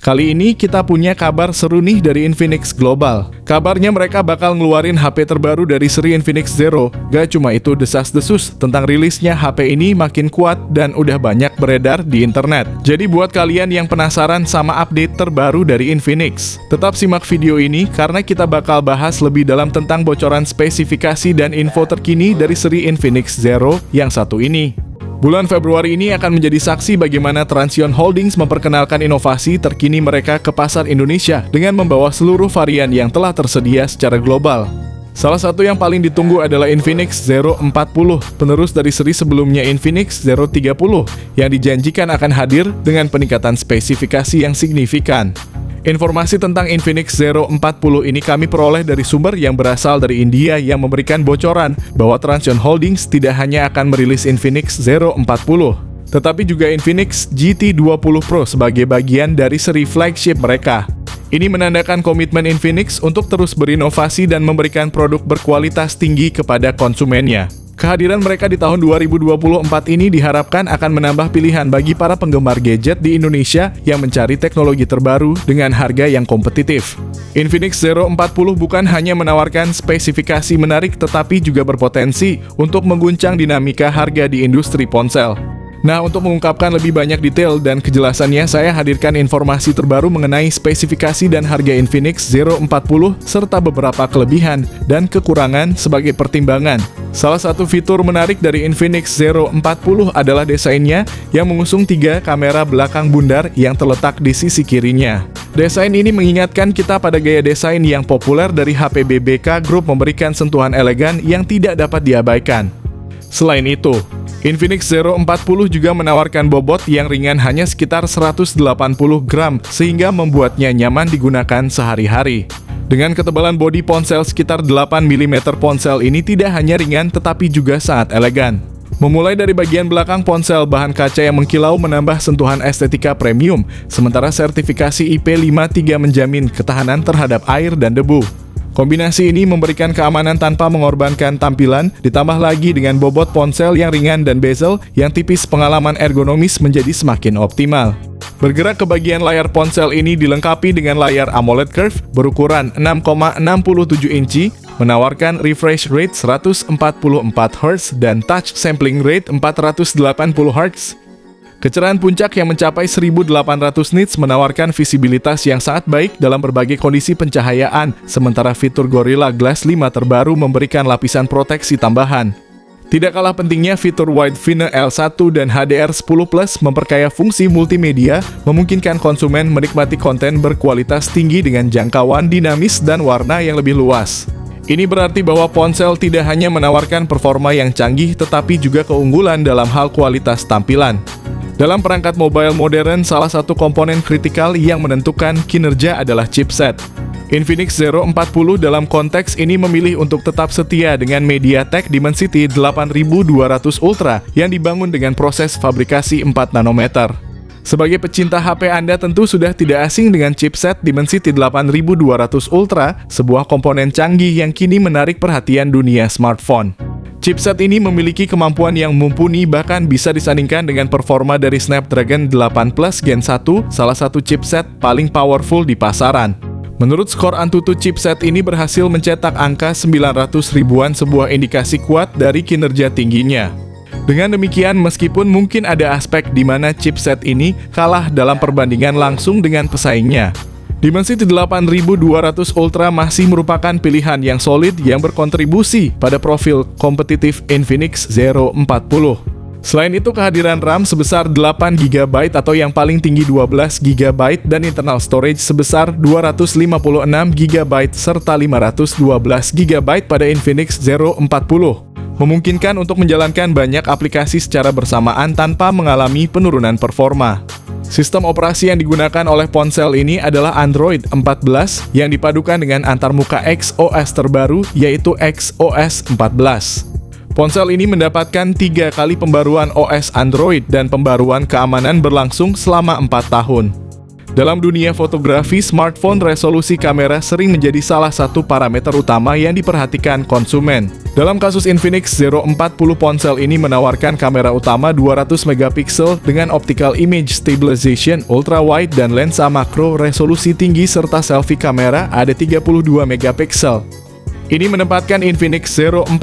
Kali ini kita punya kabar seru nih dari Infinix Global. Kabarnya mereka bakal ngeluarin HP terbaru dari seri Infinix Zero. Gak cuma itu desas-desus tentang rilisnya HP ini makin kuat dan udah banyak beredar di internet. Jadi buat kalian yang penasaran sama update terbaru dari Infinix, tetap simak video ini karena kita bakal bahas lebih dalam tentang bocoran spesifikasi dan info terkini dari seri Infinix Zero yang satu ini. Bulan Februari ini akan menjadi saksi bagaimana Transsion Holdings memperkenalkan inovasi terkini mereka ke pasar Indonesia dengan membawa seluruh varian yang telah tersedia secara global. Salah satu yang paling ditunggu adalah Infinix Zero 40, penerus dari seri sebelumnya Infinix Zero 30, yang dijanjikan akan hadir dengan peningkatan spesifikasi yang signifikan. Informasi tentang Infinix Zero 40 ini kami peroleh dari sumber yang berasal dari India yang memberikan bocoran bahwa Transsion Holdings tidak hanya akan merilis Infinix Zero 40, tetapi juga Infinix GT20 Pro sebagai bagian dari seri flagship mereka. Ini menandakan komitmen Infinix untuk terus berinovasi dan memberikan produk berkualitas tinggi kepada konsumennya. Kehadiran mereka di tahun 2024 ini diharapkan akan menambah pilihan bagi para penggemar gadget di Indonesia yang mencari teknologi terbaru dengan harga yang kompetitif. Infinix Zero 40 bukan hanya menawarkan spesifikasi menarik tetapi juga berpotensi untuk mengguncang dinamika harga di industri ponsel. Nah, untuk mengungkapkan lebih banyak detail dan kejelasannya, saya hadirkan informasi terbaru mengenai spesifikasi dan harga Infinix Zero 40 serta beberapa kelebihan dan kekurangan sebagai pertimbangan. Salah satu fitur menarik dari Infinix Zero 40 adalah desainnya yang mengusung 3 kamera belakang bundar yang terletak di sisi kirinya. Desain ini mengingatkan kita pada gaya desain yang populer dari HP BBK Group, memberikan sentuhan elegan yang tidak dapat diabaikan. Selain itu, Infinix Zero 40 juga menawarkan bobot yang ringan hanya sekitar 180 gram sehingga membuatnya nyaman digunakan sehari-hari. Dengan ketebalan bodi ponsel sekitar 8 mm, ponsel ini tidak hanya ringan tetapi juga sangat elegan. Memulai dari bagian belakang ponsel, bahan kaca yang mengkilau menambah sentuhan estetika premium, sementara sertifikasi IP53 menjamin ketahanan terhadap air dan debu. Kombinasi ini memberikan keamanan tanpa mengorbankan tampilan, ditambah lagi dengan bobot ponsel yang ringan dan bezel yang tipis, pengalaman ergonomis menjadi semakin optimal. Bergerak ke bagian layar ponsel ini dilengkapi dengan layar AMOLED Curve berukuran 6,67 inci, menawarkan refresh rate 144 Hz dan touch sampling rate 480 Hz. Kecerahan puncak yang mencapai 1800 nits menawarkan visibilitas yang sangat baik dalam berbagai kondisi pencahayaan, sementara fitur Gorilla Glass 5 terbaru memberikan lapisan proteksi tambahan. Tidak kalah pentingnya, fitur Widevine L1 dan HDR10 Plus memperkaya fungsi multimedia, memungkinkan konsumen menikmati konten berkualitas tinggi dengan jangkauan dinamis dan warna yang lebih luas. Ini berarti bahwa ponsel tidak hanya menawarkan performa yang canggih, tetapi juga keunggulan dalam hal kualitas tampilan. Dalam perangkat mobile modern, salah satu komponen kritikal yang menentukan kinerja adalah chipset. Infinix Zero 40 dalam konteks ini memilih untuk tetap setia dengan MediaTek Dimensity 8200 Ultra yang dibangun dengan proses fabrikasi 4 nanometer. Sebagai pecinta HP, Anda tentu sudah tidak asing dengan chipset Dimensity 8200 Ultra, sebuah komponen canggih yang kini menarik perhatian dunia smartphone. Chipset ini memiliki kemampuan yang mumpuni, bahkan bisa disandingkan dengan performa dari Snapdragon 8 Plus Gen 1, salah satu chipset paling powerful di pasaran. Menurut skor Antutu, chipset ini berhasil mencetak angka 900 ribuan, sebuah indikasi kuat dari kinerja tingginya. Dengan demikian, meskipun mungkin ada aspek di mana chipset ini kalah dalam perbandingan langsung dengan pesaingnya, Dimensity 8200 Ultra masih merupakan pilihan yang solid yang berkontribusi pada profil kompetitif Infinix Zero 40. Selain itu, kehadiran RAM sebesar 8 GB atau yang paling tinggi 12 GB dan internal storage sebesar 256 GB serta 512 GB pada Infinix Zero 40 memungkinkan untuk menjalankan banyak aplikasi secara bersamaan tanpa mengalami penurunan performa. Sistem operasi yang digunakan oleh ponsel ini adalah Android 14 yang dipadukan dengan antarmuka XOS terbaru, yaitu XOS 14. Ponsel ini mendapatkan 3 kali pembaruan OS Android dan pembaruan keamanan berlangsung selama 4 tahun. Dalam dunia fotografi, smartphone resolusi kamera sering menjadi salah satu parameter utama yang diperhatikan konsumen. Dalam kasus Infinix Zero 40, ponsel ini menawarkan kamera utama 200 megapiksel dengan optical image stabilization ultra wide dan lensa makro resolusi tinggi serta selfie kamera ada 32 megapiksel. Ini menempatkan Infinix Zero 40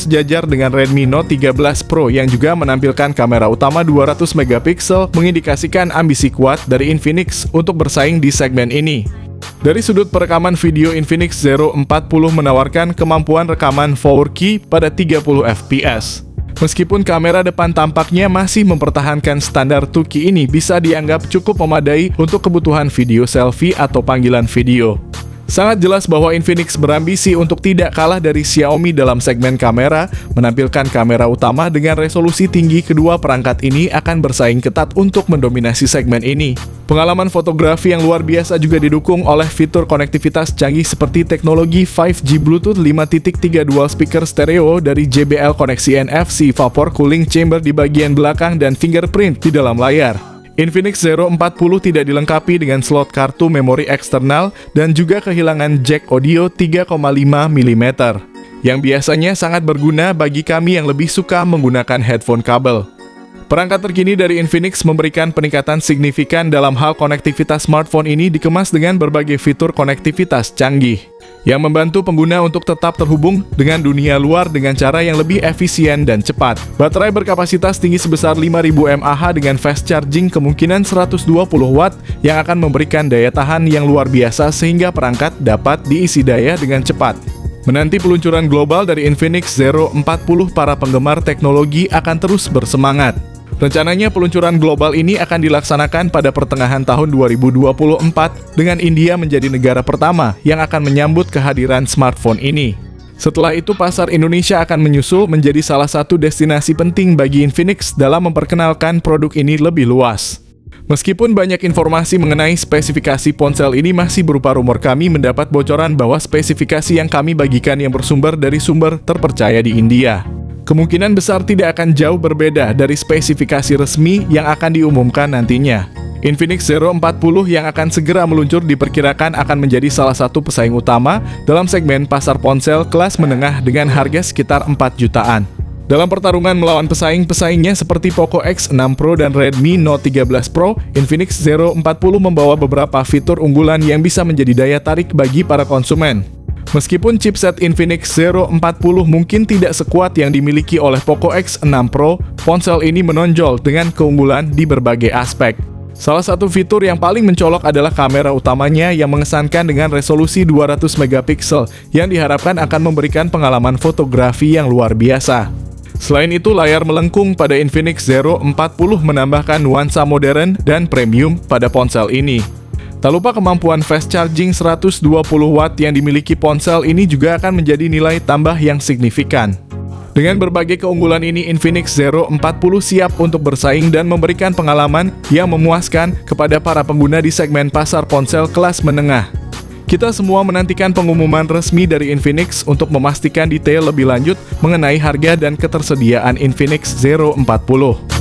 sejajar dengan Redmi Note 13 Pro yang juga menampilkan kamera utama 200 megapiksel, mengindikasikan ambisi kuat dari Infinix untuk bersaing di segmen ini. Dari sudut perekaman video, Infinix Zero 40 menawarkan kemampuan rekaman 4K pada 30 fps. Meskipun kamera depan tampaknya masih mempertahankan standar 2K, ini bisa dianggap cukup memadai untuk kebutuhan video selfie atau panggilan video. Sangat jelas bahwa Infinix berambisi untuk tidak kalah dari Xiaomi dalam segmen kamera. Menampilkan kamera utama dengan resolusi tinggi, kedua perangkat ini akan bersaing ketat untuk mendominasi segmen ini. Pengalaman fotografi yang luar biasa juga didukung oleh fitur konektivitas canggih seperti teknologi 5G Bluetooth 5.3 dual speaker stereo dari JBL, koneksi NFC, vapor cooling chamber di bagian belakang, dan fingerprint di dalam layar. Infinix Zero 40 tidak dilengkapi dengan slot kartu memori eksternal dan juga kehilangan jack audio 3,5 mm, yang biasanya sangat berguna bagi kami yang lebih suka menggunakan headphone kabel. Perangkat terkini dari Infinix memberikan peningkatan signifikan dalam hal konektivitas. Smartphone ini dikemas dengan berbagai fitur konektivitas canggih yang membantu pengguna untuk tetap terhubung dengan dunia luar dengan cara yang lebih efisien dan cepat. Baterai berkapasitas tinggi sebesar 5000 mAh dengan fast charging kemungkinan 120 Watt yang akan memberikan daya tahan yang luar biasa sehingga perangkat dapat diisi daya dengan cepat. Menanti peluncuran global dari Infinix Zero 40, para penggemar teknologi akan terus bersemangat. Rencananya peluncuran global ini akan dilaksanakan pada pertengahan tahun 2024 dengan India menjadi negara pertama yang akan menyambut kehadiran smartphone ini. Setelah itu pasar Indonesia akan menyusul menjadi salah satu destinasi penting bagi Infinix dalam memperkenalkan produk ini lebih luas. Meskipun banyak informasi mengenai spesifikasi ponsel ini masih berupa rumor, kami mendapat bocoran bahwa spesifikasi yang kami bagikan yang bersumber dari sumber terpercaya di India. Kemungkinan besar tidak akan jauh berbeda dari spesifikasi resmi yang akan diumumkan nantinya. Infinix Zero 40 yang akan segera meluncur diperkirakan akan menjadi salah satu pesaing utama dalam segmen pasar ponsel kelas menengah dengan harga sekitar 4 jutaan. Dalam pertarungan melawan pesaing-pesaingnya seperti Poco X6 Pro dan Redmi Note 13 Pro, Infinix Zero 40 membawa beberapa fitur unggulan yang bisa menjadi daya tarik bagi para konsumen. Meskipun chipset Infinix Zero 40 mungkin tidak sekuat yang dimiliki oleh Poco X6 Pro, ponsel ini menonjol dengan keunggulan di berbagai aspek. Salah satu fitur yang paling mencolok adalah kamera utamanya yang mengesankan dengan resolusi 200 megapiksel yang diharapkan akan memberikan pengalaman fotografi yang luar biasa. Selain itu, layar melengkung pada Infinix Zero 40 menambahkan nuansa modern dan premium pada ponsel ini. Tak lupa kemampuan fast charging 120 Watt yang dimiliki ponsel ini juga akan menjadi nilai tambah yang signifikan. Dengan berbagai keunggulan ini, Infinix Zero 40 siap untuk bersaing dan memberikan pengalaman yang memuaskan kepada para pengguna di segmen pasar ponsel kelas menengah. Kita semua menantikan pengumuman resmi dari Infinix untuk memastikan detail lebih lanjut mengenai harga dan ketersediaan Infinix Zero 40.